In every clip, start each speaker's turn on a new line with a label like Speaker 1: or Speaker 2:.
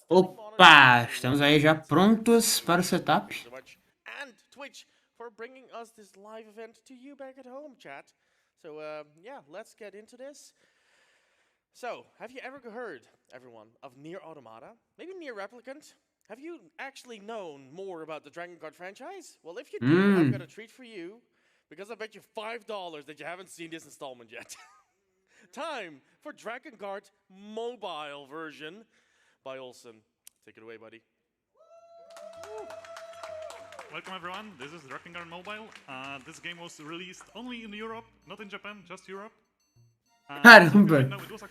Speaker 1: Opa, estamos aí já prontos para o setup.
Speaker 2: And Twitch for bringing us this live event to you back at home, chat. So, yeah, let's get into this. So, have you ever heard, everyone, of Nier Automata? Maybe Nier Replicant? Have you actually known more about the Drakengard franchise? Well, if you do, I've got a treat for you, because I bet you $5 that you haven't seen this installment yet. Time for Drakengard mobile version by Olsen. Take it away, buddy.
Speaker 3: Welcome everyone, this is Drakengard Mobile. This game was released only in Europe, not in Japan, just Europe.
Speaker 1: Caramba,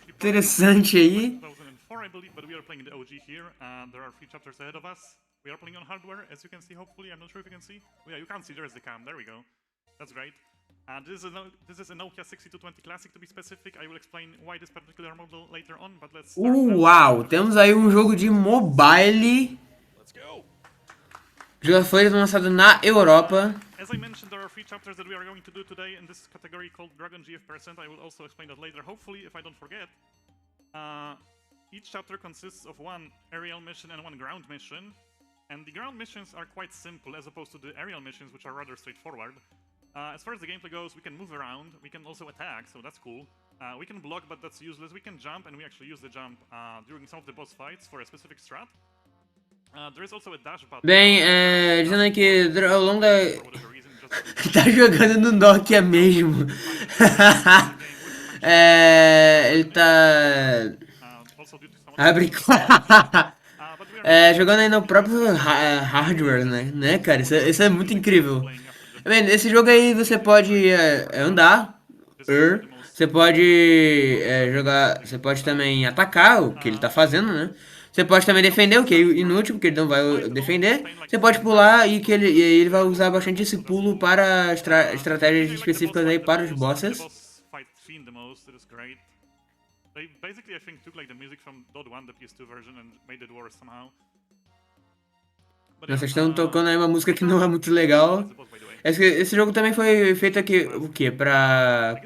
Speaker 1: interessante aí.
Speaker 3: 2004, I believe, but we are playing the OG here. There are 3 chapters ahead of us. We are playing on hardware, as you can see, hopefully. I'm not sure if you can see. Oh, yeah, you can't see, there's the cam, there we go. That's great. This is a Nokia 6220 Classic to be specific. I will explain why this particular model later on, but let's start.
Speaker 1: Uau, temos aí um jogo de mobile.
Speaker 2: Let's go!
Speaker 1: Já foi lançado na Europa.
Speaker 3: As I mentioned, there are 3 chapters that we are going to do today in this category called Dragon GF%. I will also explain that later, hopefully, if I don't forget. Each chapter consists of 1 aerial mission and 1 ground mission. And the ground missions are quite simple as opposed to the aerial missions, which are rather straightforward. As far as the gameplay goes, we can move around, we can also attack, so that's cool. We can block, but that's useless. We can jump, and we actually use the jump during some of the boss fights for a specific strat. There is also a dash button.
Speaker 1: Bem, dizendo aqui, ao longo da... Tá jogando no Nokia mesmo. Ele tá... jogando aí no próprio hardware, né, cara? Isso é muito incrível. Bem, esse jogo aí você pode andar, você pode jogar, você pode também atacar o que ele tá fazendo, né? Você pode também defender, o que é inútil, porque ele não vai defender. Você pode pular e que ele vai usar bastante esse pulo para estratégias específicas aí para os bosses.
Speaker 3: They basically, I think, took like the music from Dot 1, the PS2 version, and made it worse somehow.
Speaker 1: Nossa, estão tocando aí uma música que não é muito legal. Esse jogo também foi feito aqui, o quê? Pra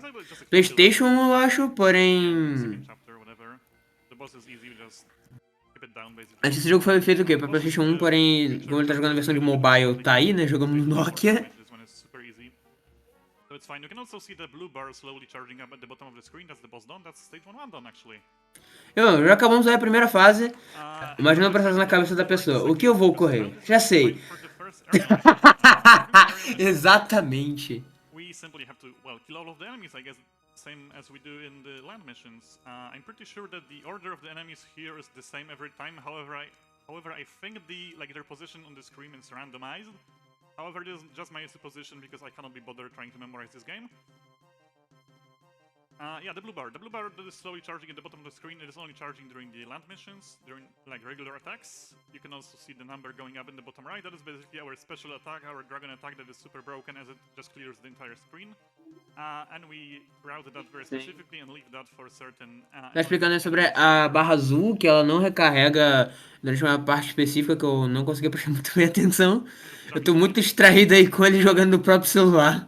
Speaker 1: PlayStation, eu acho, porém... Esse jogo foi feito o quê? Pra PlayStation 1, porém, como ele tá jogando a versão de mobile, tá aí, né? Jogamos no Nokia.
Speaker 3: So it's fine. You can also see the blue bar slowly charging up at the bottom of the screen. That's the boss done. That's stage 1 done, actually.
Speaker 1: Já acabamos aí a primeira fase. Imagina o processo na cabeça da pessoa. O que eu vou correr? Já sei. Exatamente.
Speaker 3: We simply have to, well, kill all of the enemies, I guess, same as we do in the land missions. I'm pretty sure that the order of the enemies here is the same every time. However, I think their position on the screen is randomized. However, this is just my supposition because I cannot be bothered trying to memorize this game. Yeah, the blue bar. The blue bar that is slowly charging at the bottom of the screen. It is only charging during the land missions, during like regular attacks. You can also see the number going up in the bottom right. That is basically our special attack, our dragon attack that is super broken as it just clears the entire screen. And we routed that very specifically and leave that for certain...
Speaker 1: Tá explicando sobre a barra azul, que ela não recarrega durante uma parte específica que eu não consegui prestar muito bem atenção. Eu tô muito distraído aí com ele jogando no próprio celular.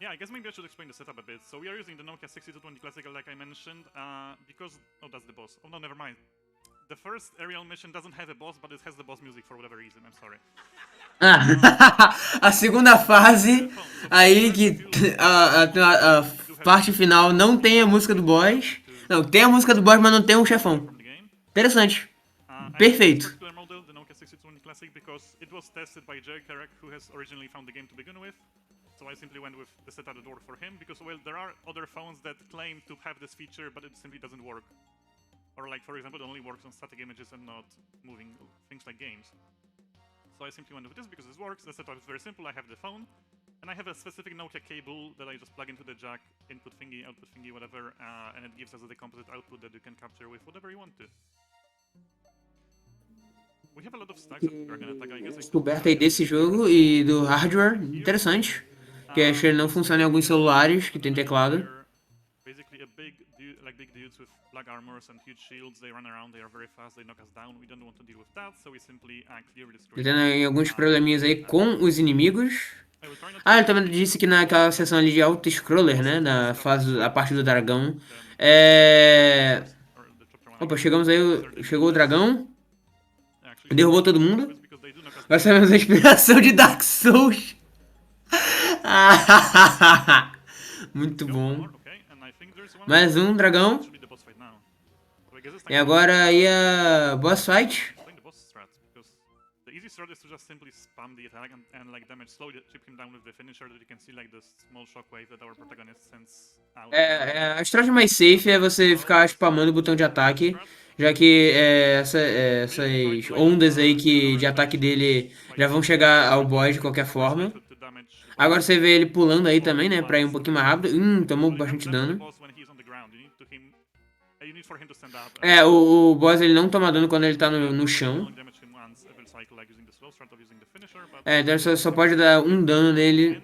Speaker 3: Yeah, I guess maybe I should explain the setup a bit. So we are using the Nokia 6220 Classical, like I mentioned, because... Oh, that's the boss. Oh, no, never mind. The first aerial mission doesn't have a boss, but it has the boss music for whatever reason. I'm sorry.
Speaker 1: A segunda fase, aí que a parte final não tem a música do boss. Não, tem a música do boss, mas não tem um chefão. Interessante. Perfeito.
Speaker 3: So I simply went with the set at the door for him because, well, there are other phones that claim to have this feature, but it simply doesn't work. Or like, for example, it only works on static images and not moving things like games. So I simply went with this because this works. The setup is very simple. I have the phone, and I have a specific Nokia cable that I just plug into the jack, input thingy, output thingy, whatever, and it gives us a composite output that you can capture with whatever you want to. We have a lot of stacks of Dragon Attack, I guess.
Speaker 1: Descoberta aí desse jogo e do hardware, interessante. Que acho que ele não funciona em alguns celulares que tem teclado.
Speaker 3: Basically, big dudes with black armors and huge shields. They run around, they are very fast, they knock us down. We don't want to deal with that, so we simply clear the screen.
Speaker 1: Tendo alguns probleminhas aí com os inimigos. Ele também disse que naquela seção ali de auto-scroller, né, na fase, a parte do dragão, Opa, chegamos aí, chegou o dragão.
Speaker 3: Actually,
Speaker 1: Derrubou todo
Speaker 3: it's
Speaker 1: mundo.
Speaker 3: because they do knock us
Speaker 1: Vai
Speaker 3: down.
Speaker 1: ser a mesma inspiração de Dark Souls. Muito
Speaker 3: Go, one
Speaker 1: bom.
Speaker 3: more, okay, and I think there's one
Speaker 1: Mais
Speaker 3: more.
Speaker 1: um
Speaker 3: That
Speaker 1: dragão.
Speaker 3: should be the boss fight now. So I guess it's
Speaker 1: E
Speaker 3: time to
Speaker 1: agora aí a boss fight.
Speaker 3: explain the boss strat, because the easy strat is to just simply spam the attack and like damage slowly chip him down with the finisher that you can see like the small shockwave that our protagonist sends out.
Speaker 1: A estratégia mais safe é você ficar spamando o botão de ataque, já que essas ondas aí de ataque dele já vão chegar ao boss de qualquer forma.
Speaker 3: To damage the boss.
Speaker 1: Agora você vê ele pulando aí também, né, pra ir um pouquinho mais rápido. Tomou bastante
Speaker 3: That's the
Speaker 1: dano.
Speaker 3: boss when he's on the ground. You need for him to stand up.
Speaker 1: O boss ele não toma dano quando ele tá no chão.
Speaker 3: Only damage him once every cycle, like using the slow strat of using the finisher, but
Speaker 1: Então só pode dar um dano nele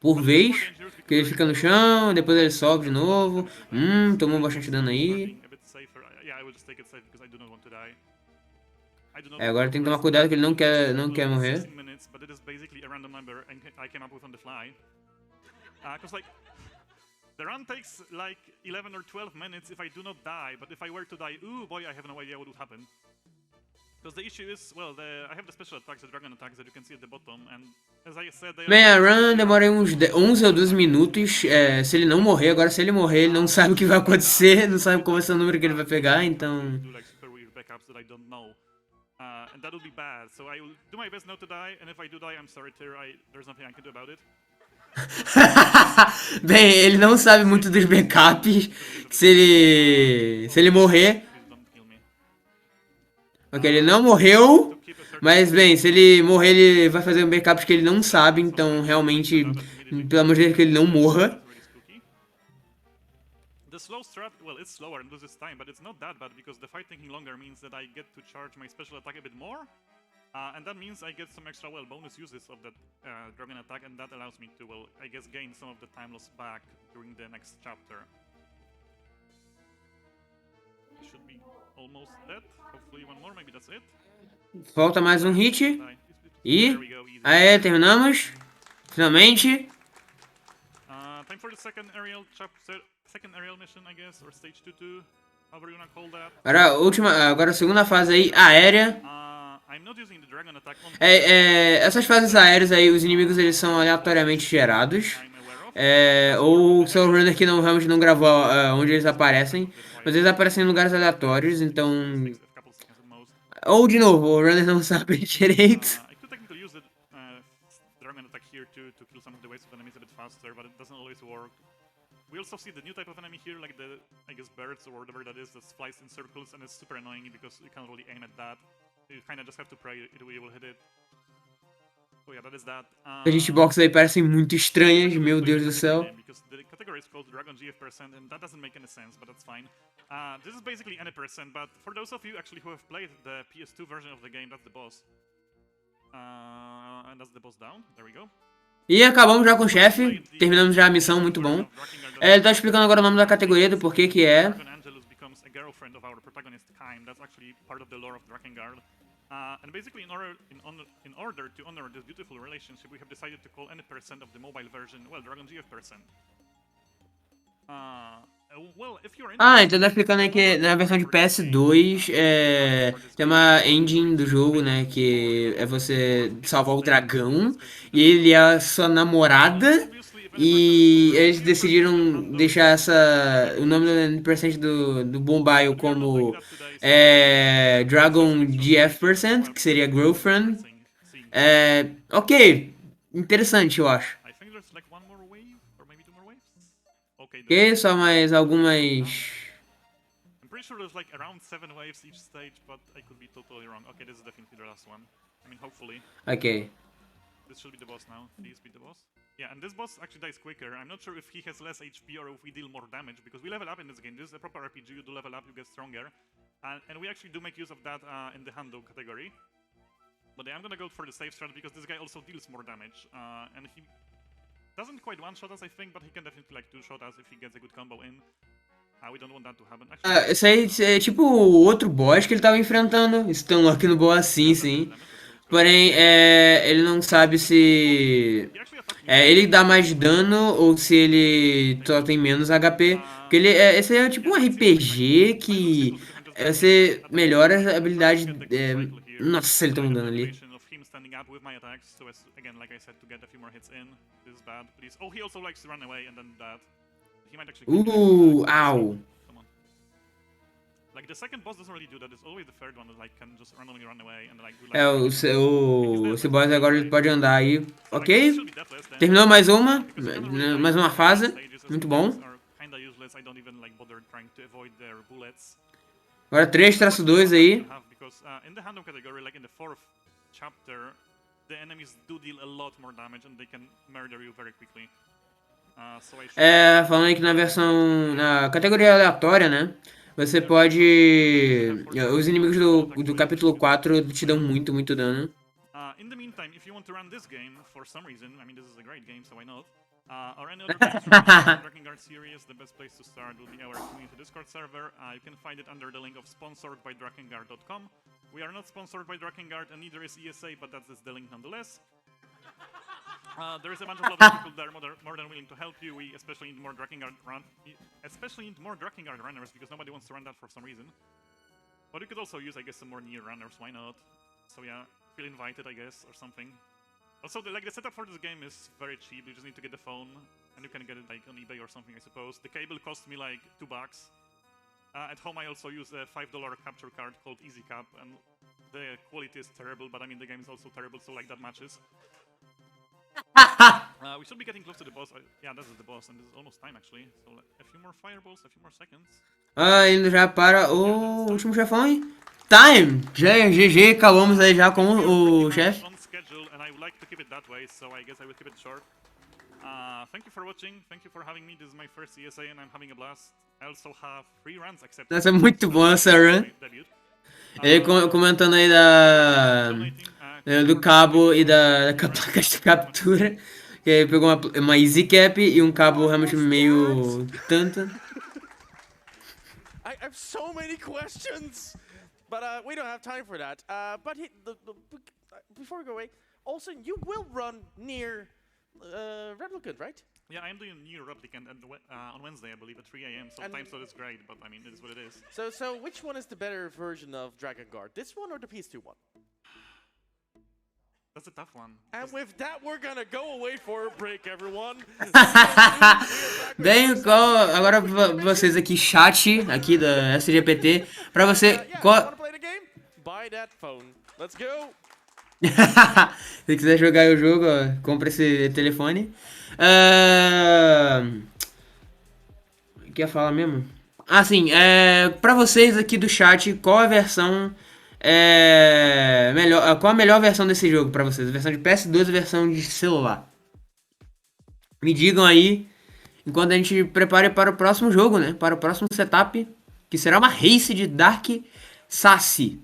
Speaker 1: por vez, que ele fica no chão, depois ele sobe de novo. Tomou bastante dano aí.
Speaker 3: being a bit safer. Yeah, I will just take it safe because I do not want to die. I do not
Speaker 1: Agora tem que tomar cuidado que ele não quer morrer.
Speaker 3: 16 minutes, but it is basically a random number I came up with on the fly. Because like the run takes like 11 or 12 minutes if I do not die, but if I were to die, ooh boy, I have no idea what would happen. Because the issue is, well, I have the special attacks, the dragon attacks that you can see at the bottom, and as I said, they
Speaker 1: Bem, a run demora uns 11 ou 12 minutos. Se ele não morrer, agora se ele morrer, ele não sabe o que vai acontecer, não sabe qual vai ser o número que ele vai pegar, então.
Speaker 3: do like super weird backups that I don't know. And that would be bad, so I will do my best not to die, and if I do die, I'm sorry, Tyr, there's nothing I can do about it.
Speaker 1: Bem, ele não sabe muito dos backups. Se ele morrer.
Speaker 3: Please don't kill me.
Speaker 1: Ok, ele não morreu.
Speaker 3: To keep a certain
Speaker 1: Mas bem, se ele morrer, ele vai fazer um backup que ele não sabe. Então, realmente, pelo amor de Deus, que ele não morra.
Speaker 3: that's really spooky. The slow strat, well, it's slower and loses time, but it's not that bad because the fight taking longer means that I get to charge my special attack a bit more. And that means I get some extra, well, bonus uses of that dragon attack, and that allows me to, well, I guess gain some of the time lost back during the next chapter. Should be almost dead. Hopefully one more, maybe that's it.
Speaker 1: Falta mais um hit.
Speaker 3: Die.
Speaker 1: E.
Speaker 3: There we go, easy.
Speaker 1: Aê, terminamos. Finalmente.
Speaker 3: Time for the second aerial chapter, second aerial mission, I guess, or stage 2-2, however you wanna call that.
Speaker 1: Agora a segunda fase aí, aérea.
Speaker 3: I'm not using the dragon attack on
Speaker 1: Essas fases aéreas aí, os inimigos eles são aleatoriamente gerados.
Speaker 3: I'm aware of.
Speaker 1: Ou o seu runner que realmente não gravou onde eles aparecem. Mas eles aparecem em lugares aleatórios, então.
Speaker 3: Takes a couple seconds at most.
Speaker 1: Ou de novo, o runner não sabe direito.
Speaker 3: I could technically use the dragon attack here to kill some of the waves of enemies a bit faster, but it doesn't always work. We also see the new type of enemy here, like the, I guess, birds or whatever that is, that flies in circles, and it's super annoying because you can't really aim at that. You kind of just have to pray you will hit it. So yeah, that is that.
Speaker 1: As hitbox aí parecem muito estranhas, meu Deus do céu.
Speaker 3: Because the category is called Dragon GF%, and that doesn't make any sense, but that's fine. This is basically any percent, but for those of you actually who have played the PS2 version of the game, that's the boss. And that's the boss down. There we go.
Speaker 1: E acabamos já com o chefe. Terminamos já a missão, muito bom. Ele tá explicando agora o nome da categoria, do porquê que é.
Speaker 3: Dragon Angelus becomes a girlfriend of our protagonist Kaim. That's actually part of the lore of Drakengard. And basically, in order to honor this beautiful relationship, we have decided to call any percent of the mobile version, well, Dragon GF%. Well, if you're
Speaker 1: Então tá explicando aí que na versão de PS2 tem uma engine do jogo, né? Que é você salvar o dragão e ele é a sua namorada. E eles decidiram deixar o nome do percent do Bombaio como Dragon GF%, que seria Girlfriend. Ok, interessante, eu acho.
Speaker 3: I think there's like one more wave, or maybe two more waves. Okay,
Speaker 1: Ok, só mais algumas.
Speaker 3: I'm pretty sure there's like around 7 waves each stage, but I could be totally wrong. Okay, this is definitely the last one. I mean, hopefully.
Speaker 1: Ok.
Speaker 3: This should be the boss now. Please be the boss. Yeah, and this boss actually dies quicker. I'm not sure if he has less HP or if we deal more damage, because we level up in this game. This is a proper RPG. You do level up, you get stronger. And we actually do make use of that in the Hando category. But yeah, I'm gonna go for the safe strat because this guy also deals more damage. And he doesn't quite one-shot us, I think, but he can definitely like two-shot us if he gets a good combo in. We don't want that to happen. Actually,
Speaker 1: Esse aí é tipo o outro boss que ele tava enfrentando. Stunlock no boss, sim. Porém, ele não sabe se ele dá mais dano ou se ele só tem menos HP. Porque esse é tipo um RPG que você melhora a habilidade. Nossa, ele tá mudando ali.
Speaker 3: Of him standing up with my attacks, so as again, like I said, to get a few more hits in. This is bad, please. Oh, he also likes to run away and then that. He might actually.
Speaker 1: Ow.
Speaker 3: Come on. Like the second boss doesn't really do that. It's always the third one that like can just randomly run away and like do like.
Speaker 1: É, esse boss agora ele pode andar aí.
Speaker 3: So, like, this
Speaker 1: Ok.
Speaker 3: should be deathless then.
Speaker 1: Terminou mais uma.
Speaker 3: Because you cannot really, like,
Speaker 1: Mais uma fase.
Speaker 3: stages as
Speaker 1: Muito
Speaker 3: the
Speaker 1: bom.
Speaker 3: bullets are kinda useless. I don't even like bother trying to avoid their bullets.
Speaker 1: Agora 3-2 aí.
Speaker 3: Because in the random category, like in the fourth chapter, the enemies do deal a lot more damage and they can murder you very quickly. So I should
Speaker 1: Falando aí que na categoria aleatória, né? Você pode. Os inimigos do capítulo 4 te dão muito dano.
Speaker 3: in the meantime, if you want to run this game for some reason, I mean, this is a great game, so why not? Or any other games from the Drakengard series, the best place to start will be our community Discord server. You can find it under the link of sponsoredbydrakengard.com. We are not sponsored by Drakengard, and neither is ESA, but that's the link nonetheless. There is a bunch of lovely people that are more than willing to help you. We especially need more Drakengard runners because nobody wants to run that for some reason. But you could also use, I guess, some more Nier runners. Why not? So yeah, feel invited, I guess, or something. Also, the setup for this game is very cheap. You just need to get the phone, and you can get it like on eBay or something, I suppose. The cable cost me like $2. At home, I also use a $5 capture card called EasyCap, and the quality is terrible. But I mean, the game is also terrible, so like that matches. We should be getting close to the boss. Yeah, this is the boss, and this is almost time actually. So like, a few more fireballs, a few more seconds.
Speaker 1: Indo já para o último chefão, hein? Time! Já, GG, acabamos aí já com o chefe.
Speaker 3: On schedule, and I would like to keep it that way, so I guess I will keep it short. Thank you for watching. Thank you for having me. This is my first ESA, and I'm having a blast. I also have 3 runs accepted.
Speaker 1: Nossa, é muito bom essa run. Ele comentando aí do cabo e da placa de captura. Que ele pegou uma easy cap e um cabo realmente meio tanto.
Speaker 2: I have so many questions, but we don't have time for that. But before we go away, also you will run near Replicant, right?
Speaker 3: Yeah, I'm doing Nier Replicant on Wednesday, I believe, at 3 a.m. Sometimes so it's great, but I mean, it is what it is.
Speaker 2: So which one is the better version of Drakengard? This one or the PS2 one?
Speaker 3: That's a tough one.
Speaker 2: And with that, we're gonna go away for a break, everyone.
Speaker 1: Bem, agora vocês aqui, chat aqui da SGPT, pra você...
Speaker 2: Wanna play the game? Buy that phone. Let's go.
Speaker 1: Se quiser jogar o jogo, ó, compra esse telefone. O que ia falar mesmo? Sim, pra vocês aqui do chat, qual a versão melhor? Qual a melhor versão desse jogo pra vocês? A versão de PS2 ou a versão de celular? Me digam aí, enquanto a gente prepare para o próximo jogo, né? Para o próximo setup, que será uma race de Dark Sassy.